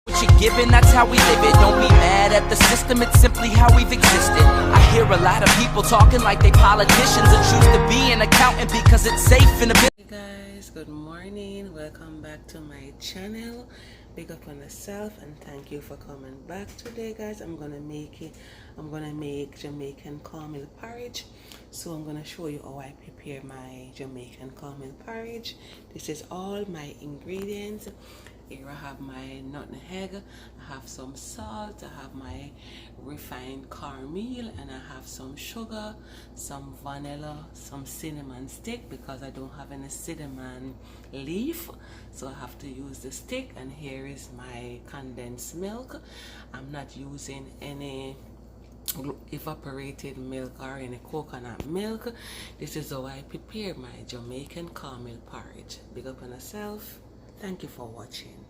What you're given, that's how we live it. Don't be mad at the system, it's simply how we've existed. I hear a lot of people talking like they politicians and choose to be an accountant because it's safe in a bit. Hey guys, good morning. Welcome back to my channel. Big up on yourself and thank you for coming back today, guys. I'm gonna make Jamaican cornmeal porridge. So I'm gonna show you how I prepare my Jamaican cornmeal porridge. This is all my ingredients. Here I have my nutmeg, I have some salt, I have my refined cornmeal, and I have some sugar, some vanilla, some cinnamon stick because I don't have any cinnamon leaf, so I have to use the stick. And here is my condensed milk. I'm not using any evaporated milk or any coconut milk. This is how I prepare my Jamaican cornmeal porridge. Big up on yourself. Thank you for watching.